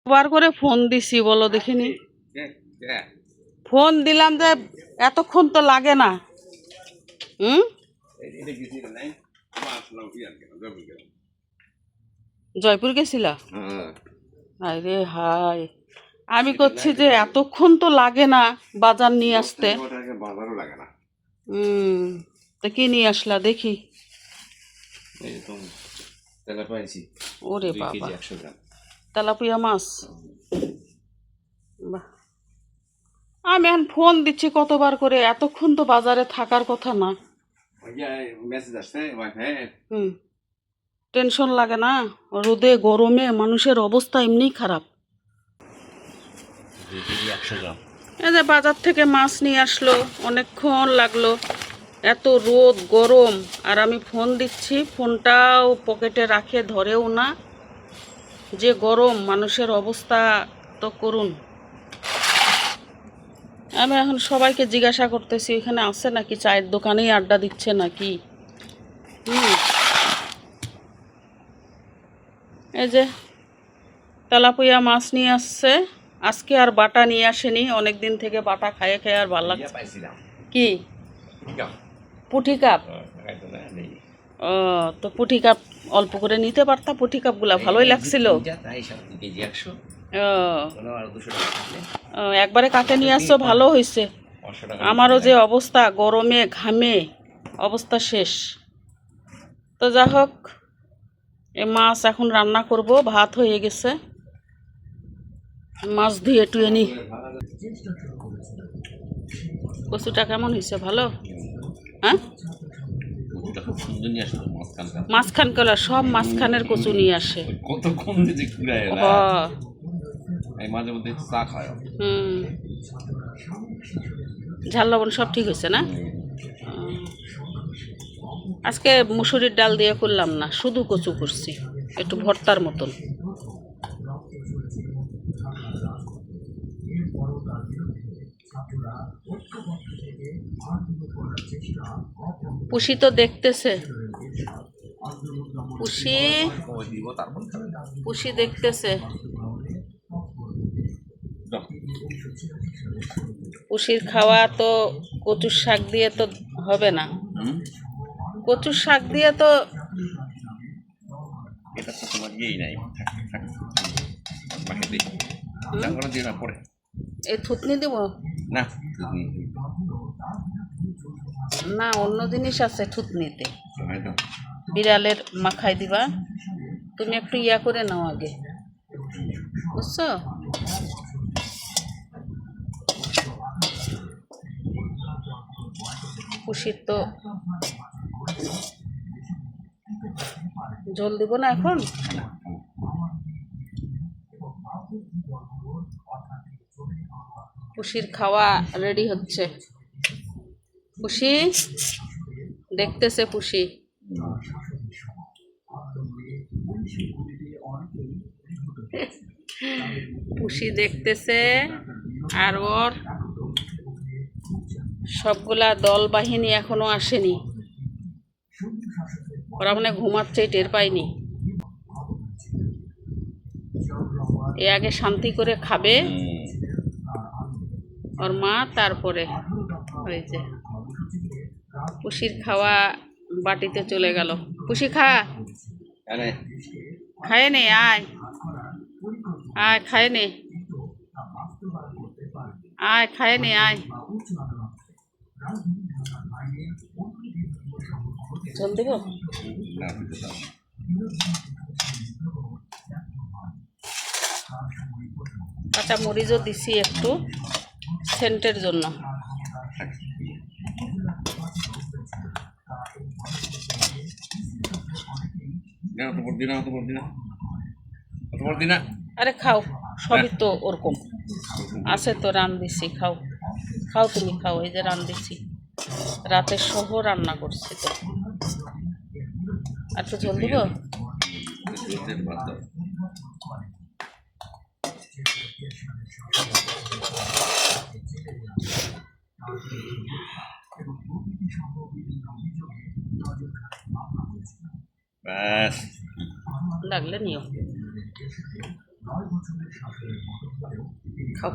বার করে ফোন দিছি বলো দেখিনি। ফোন দিলাম যে এতক্ষণ তো লাগে না। হুম, জয়পুর গেছিলা? আরে হাই, আমি করছি যে এতক্ষণ তো লাগে না বাজার নিয়ে আসতে। তা কি নিয়ে আসলা দেখি? ওরে বাবা, তেলাপিয়া মাছ। বাহ, আমি এখন ফোন দিচ্ছি কতবার করে, এতক্ষণ তো বাজারে থাকার কথা না। হুম, টেনশন লাগে না? রোদে গরমে মানুষের অবস্থা এমনিই খারাপ। এই যে বাজার থেকে মাছ নিয়ে আসলো, অনেকক্ষণ লাগলো, এত রোদ গরম, আর আমি ফোন দিচ্ছি, ফোনটাও পকেটে রাখে ধরেও না। যে গরম, মানুষের অবস্থা তো করুন। আমি এখন সবাইকে জিজ্ঞাসা করতেছি এখানে আছে নাকি, চায়ের দোকানেই আড্ডা দিচ্ছে নাকি। এই যে তেলাপিয়া মাছ নিয়ে আসছে, আজকে আর বাটা নিয়ে আসেনি, অনেক দিন থেকে বাটা খাইয়ে খেয়ে আর ভালো লাগছে। কি পুঁটি কাপ? ও, তো পুঁটি কাপ অল্প করে নিতে পারতা, পুঁটি কাপগুলা ভালোই লাগছিল। ও, একবারে কাকে নিয়ে আসছো, ভালো হয়েছে। আমারও যে অবস্থা, গরমে ঘামে অবস্থা শেষ। তো যা হোক, এ মাছ এখন রান্না করব, ভাত হয়ে গেছে, মাছ ধুয়ে টুয়ে নি। কচুটা কেমন হয়েছে, ভালো? হ্যাঁ, মাঝখান কলা, সব মাঝখানের কচু নিয়ে আসে। হুম, ঝাল লবণ সব ঠিক হয়েছে না? আজকে মুসুরির ডাল দিয়ে করলাম না, শুধু কচু করছি, একটু ভর্তার মতন। পুষি তো দেখতেছে, পুষি পুষি দেখতেছে। পুষির খাওয়া তো কচুর শাক দিয়ে তো হবে না, কচুর শাক দিয়ে তো। এই থুতনি দিব না, না অন্য জিনিস আছে থুতনিতে, বিড়ালের মাখাই দিবা। তুমি একটু ইয়া করে নাও আগে, বুঝছো? পুষির তো ঝোল দিব না এখন। পুষির খাওয়া রেডি হচ্ছে, পুষি দেখতেছে, পুষি পুষি দেখতেছে। আর ওর সবগুলা দল বাহিনী এখনো আসেনি, ওরা মানে ঘুমাচ্ছে, টের পাইনি। এ আগে শান্তি করে খাবে ওর মা, তারপরে হয়েছে। পুষির খাওয়া বাটিতে চলে গেল। পুষি খা, খায় নে, আয় আয়, খায় নে, আয় খায় নে, আয়। ঝোল দেব? কাঁচা মরিচও দিছি একটু সেন্টের জন্য। আরে খাও, সবই তো ওরকম আছে তো, রান দিছি, খাও খাও, তুমি খাও, এই যে রান দিছি, রাতের সহ রান্না করছি তো। আর তো ঝোল দিব? লাগলে নিও। খাও।